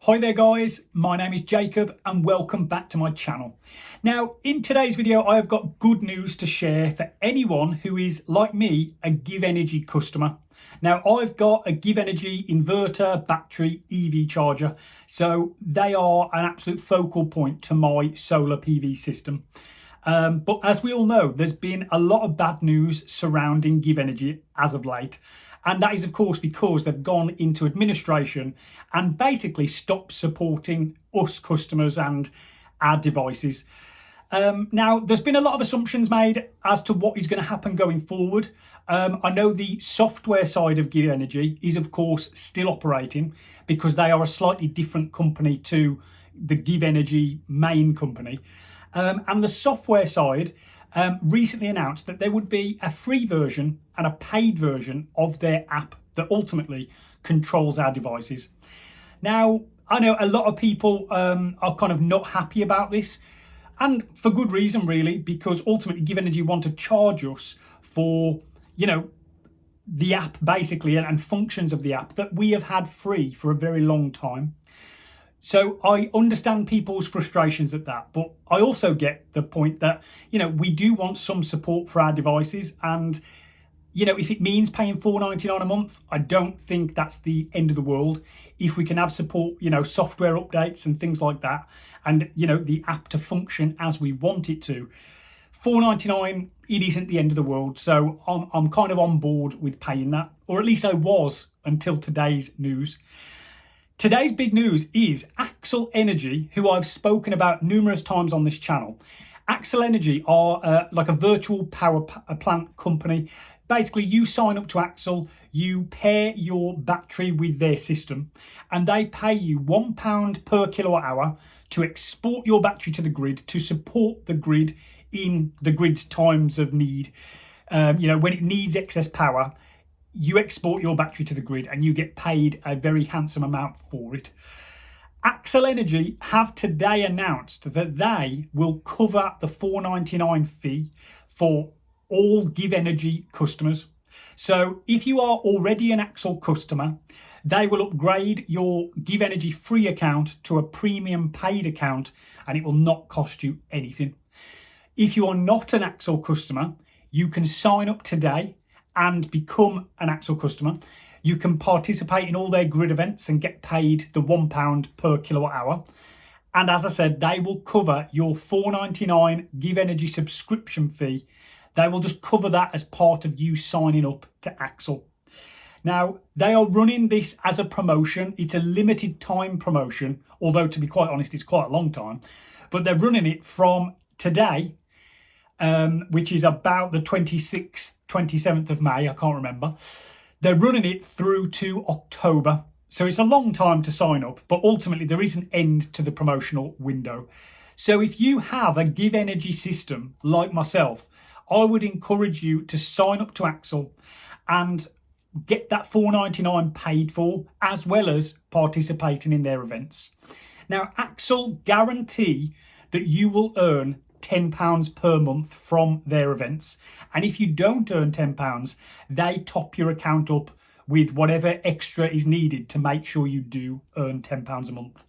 Hi there guys, my name is Jacob and welcome back to my channel. Now in today's video I have got good news to share for anyone who is, like me, a GivEnergy customer. Now I've got a GivEnergy inverter, battery, EV charger, so they are an absolute focal point to my solar PV system. But as we all know, there's been a lot of bad news surrounding GivEnergy as of late. And that is, of course, because they've gone into administration and basically stopped supporting us customers and our devices. Now, there's been a lot of assumptions made as to what is going to happen going forward. I know the software side of GivEnergy is, of course, still operating because they are a slightly different company to the GivEnergy main company. And the software side recently announced that there would be a free version and a paid version of their app that ultimately controls our devices. Now, I know a lot of people are kind of not happy about this, and for good reason really, because ultimately GivEnergy want to charge us for, the app basically and functions of the app that we have had free for a very long time. So I understand people's frustrations at that, but I also get the point that, we do want some support for our devices. And, if it means paying $4.99 a month, I don't think that's the end of the world. If we can have support, software updates and things like that, and, the app to function as we want it to, $4.99, it isn't the end of the world. So I'm kind of on board with paying that, or at least I was until today's news. Today's big news is SigEnergy, who I've spoken about numerous times on this channel. SigEnergy are like a virtual power plant company. Basically, you sign up to Axel, you pair your battery with their system, and they pay you £1 per kilowatt hour to export your battery to the grid to support the grid in the grid's times of need. When it needs excess power, you export your battery to the grid and you get paid a very handsome amount for it. SigEnergy have today announced that they will cover the $4.99 fee for all GivEnergy customers. So if you are already an Axel customer, they will upgrade your GivEnergy free account to a premium paid account and it will not cost you anything. If you are not an Axel customer, you can sign up today and become an Axel customer. You can participate in all their grid events and get paid the £1 per kilowatt hour. And as I said, they will cover your $4.99 GivEnergy subscription fee. They will just cover that as part of you signing up to Axel. Now, they are running this as a promotion. It's a limited time promotion, although to be quite honest, it's quite a long time. But they're running it from today, which is about the 26th, 27th of May, I can't remember. They're running it through to October. So it's a long time to sign up, but ultimately there is an end to the promotional window. So if you have a GivEnergy system like myself, I would encourage you to sign up to Axel and get that $4.99 paid for, as well as participating in their events. Now, Axel guarantee that you will earn £10 per month from their events, and if you don't earn £10, they top your account up with whatever extra is needed to make sure you do earn £10 a month.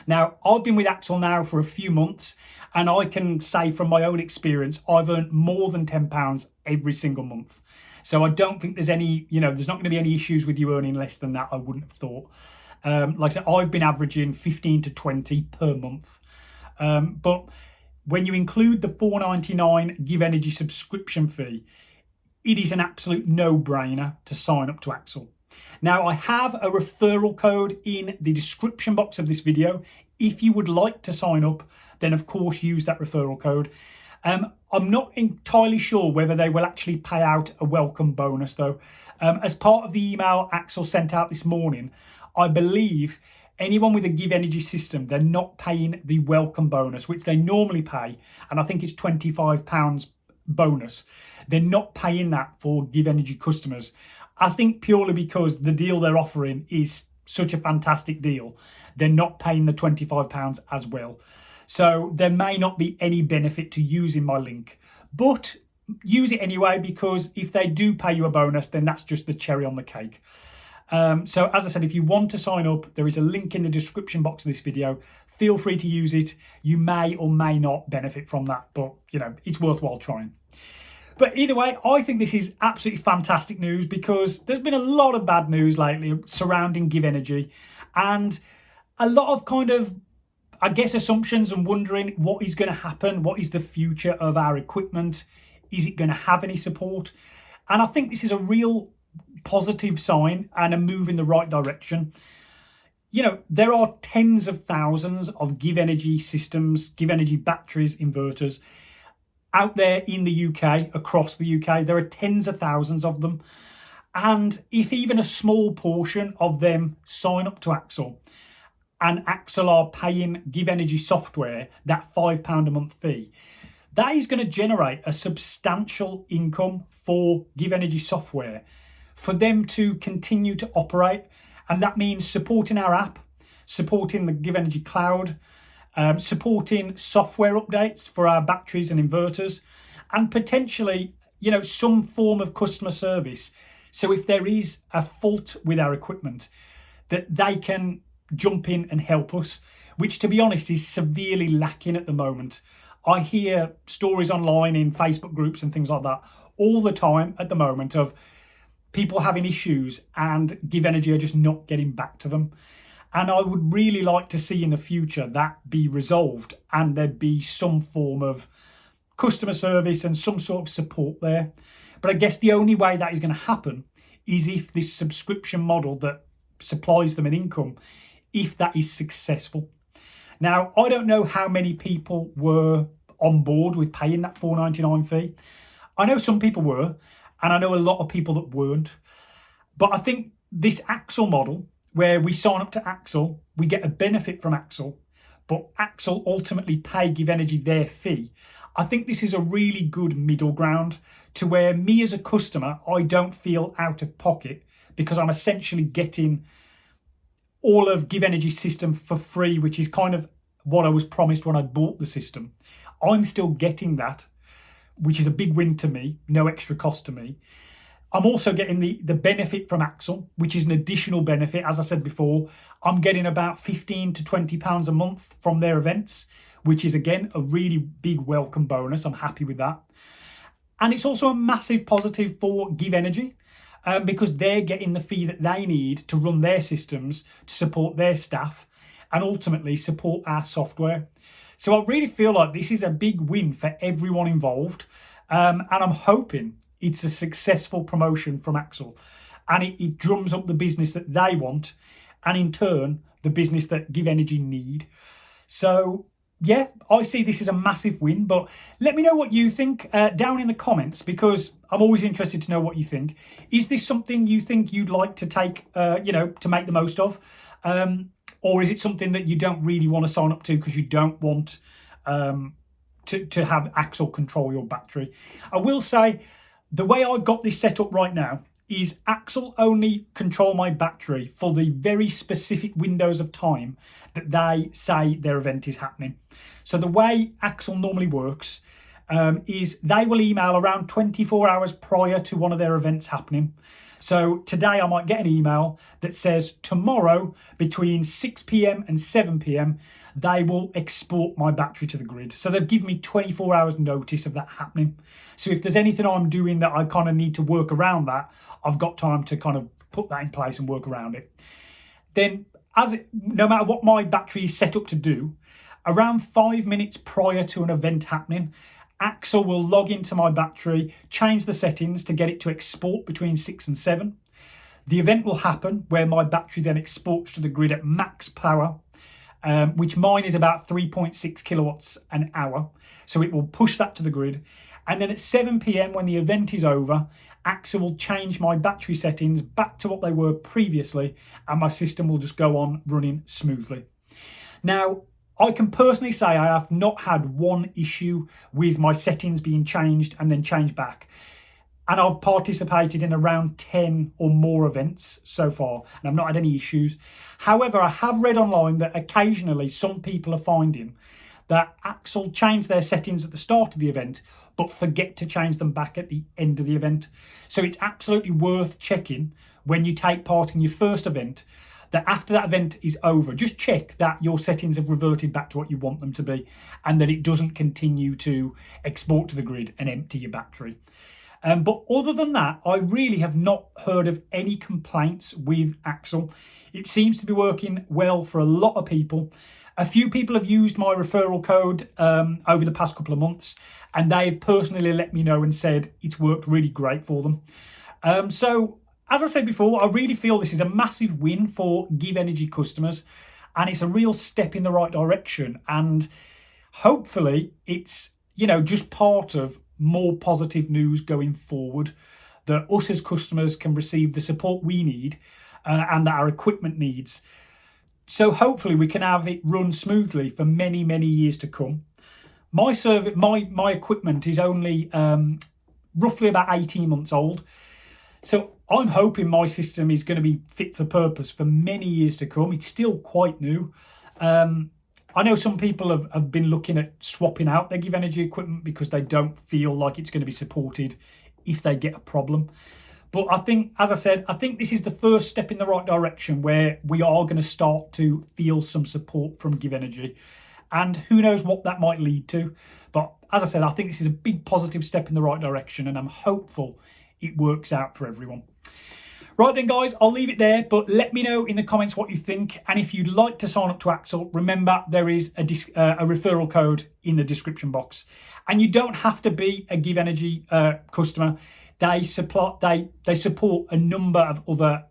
Now, I've been with Axel now for a few months, and I can say from my own experience, I've earned more than £10 every single month. So I don't think there's any, there's not going to be any issues with you earning less than that, I wouldn't have thought. Like I said, I've been averaging 15 to 20 per month. But when you include the $4.99 GivEnergy subscription fee, it is an absolute no-brainer to sign up to Axel. Now, I have a referral code in the description box of this video. If you would like to sign up, then of course use that referral code. I'm not entirely sure whether they will actually pay out a welcome bonus though. As part of the email Axel sent out this morning, I believe anyone with a GivEnergy system, they're not paying the welcome bonus, which they normally pay, and I think it's £25 bonus. They're not paying that for GivEnergy customers. I think purely because the deal they're offering is such a fantastic deal, they're not paying the £25 as well. So there may not be any benefit to using my link, but use it anyway, because if they do pay you a bonus, then that's just the cherry on the cake. So as I said, if you want to sign up, there is a link in the description box of this video. Feel free to use it. You may or may not benefit from that, but it's worthwhile trying. But either way, I think this is absolutely fantastic news, because there's been a lot of bad news lately surrounding GivEnergy, and a lot of kind of, I guess, assumptions and wondering what is going to happen. What is the future of our equipment? Is it going to have any support? And I think this is a real positive sign and a move in the right direction. There are tens of thousands of GivEnergy systems, GivEnergy batteries, inverters out there in the UK, across the UK. There are tens of thousands of them. And if even a small portion of them sign up to Axel, and Axel are paying GivEnergy software that £5 a month fee, that is going to generate a substantial income for GivEnergy software for them to continue to operate. And that means supporting our app, supporting the GivEnergy cloud, supporting software updates for our batteries and inverters, and potentially, some form of customer service. So if there is a fault with our equipment, that they can jump in and help us, which, to be honest, is severely lacking at the moment. I hear stories online in Facebook groups and things like that all the time at the moment of people having issues and GivEnergy are just not getting back to them. And I would really like to see in the future that be resolved and there be some form of customer service and some sort of support there. But I guess the only way that is going to happen is if this subscription model that supplies them an income, if that is successful. Now, I don't know how many people were on board with paying that $4.99 fee. I know some people were, and I know a lot of people that weren't. But I think this Axel model, where we sign up to Axel, we get a benefit from Axel, but Axel ultimately pay GivEnergy their fee. I think this is a really good middle ground to where me as a customer, I don't feel out of pocket, because I'm essentially getting all of GivEnergy's system for free, which is kind of what I was promised when I bought the system. I'm still getting that, which is a big win to me, no extra cost to me. I'm also getting the benefit from Axel, which is an additional benefit. As I said before, I'm getting about £15 to £20 a month from their events, which is, again, a really big welcome bonus. I'm happy with that. And it's also a massive positive for GivEnergy, because they're getting the fee that they need to run their systems, to support their staff, and ultimately support our software. So I really feel like this is a big win for everyone involved. And I'm hoping it's a successful promotion from Axel, and it drums up the business that they want, and in turn, the business that GivEnergy need. So yeah, I see this as a massive win, but let me know what you think down in the comments, because I'm always interested to know what you think. Is this something you think you'd like to take, to make the most of? Or is it something that you don't really want to sign up to because you don't want to have Axel control your battery? I will say, the way I've got this set up right now is Axel only control my battery for the very specific windows of time that they say their event is happening. So the way Axel normally works is they will email around 24 hours prior to one of their events happening. So today I might get an email that says tomorrow between 6 p.m. and 7 p.m. they will export my battery to the grid. So they've given me 24 hours notice of that happening. So if there's anything I'm doing that I kind of need to work around that, I've got time to kind of put that in place and work around it. Then, no matter what my battery is set up to do, around 5 minutes prior to an event happening, Axel will log into my battery, change the settings to get it to export between 6 and 7. The event will happen where my battery then exports to the grid at max power, which mine is about 3.6 kilowatts an hour. So it will push that to the grid. And then at 7 p.m, when the event is over, Axel will change my battery settings back to what they were previously, and my system will just go on running smoothly. Now, I can personally say I have not had one issue with my settings being changed and then changed back. And I've participated in around 10 or more events so far, and I've not had any issues. However, I have read online that occasionally some people are finding that Axel changed their settings at the start of the event, but forget to change them back at the end of the event. So it's absolutely worth checking when you take part in your first event, that after that event is over, just check that your settings have reverted back to what you want them to be, and that it doesn't continue to export to the grid and empty your battery. But other than that, I really have not heard of any complaints with Axel. It seems to be working well for a lot of people. A few people have used my referral code over the past couple of months, and they've personally let me know and said it's worked really great for them. So, as I said before, I really feel this is a massive win for GivEnergy customers, and it's a real step in the right direction. And hopefully it's, just part of more positive news going forward, that us as customers can receive the support we need and that our equipment needs. So hopefully we can have it run smoothly for many, many years to come. My equipment is only roughly about 18 months old. So I'm hoping my system is going to be fit for purpose for many years to come. It's still quite new. I know some people have been looking at swapping out their GivEnergy equipment because they don't feel like it's going to be supported if they get a problem. But I think, as I said, I think this is the first step in the right direction where we are going to start to feel some support from GivEnergy. And who knows what that might lead to. But as I said, I think this is a big positive step in the right direction, and I'm hopeful it works out for everyone. Right then, guys, I'll leave it there, but let me know in the comments what you think. And if you'd like to sign up to Axel, remember there is a referral code in the description box. And you don't have to be a GivEnergy customer. They support a number of other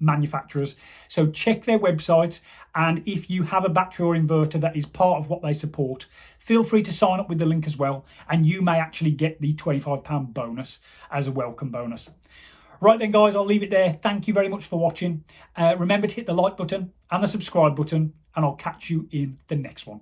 manufacturers. So check their website. And if you have a battery or inverter that is part of what they support, feel free to sign up with the link as well. And you may actually get the £25 bonus as a welcome bonus. Right then, guys, I'll leave it there. Thank you very much for watching. Remember to hit the like button and the subscribe button, and I'll catch you in the next one.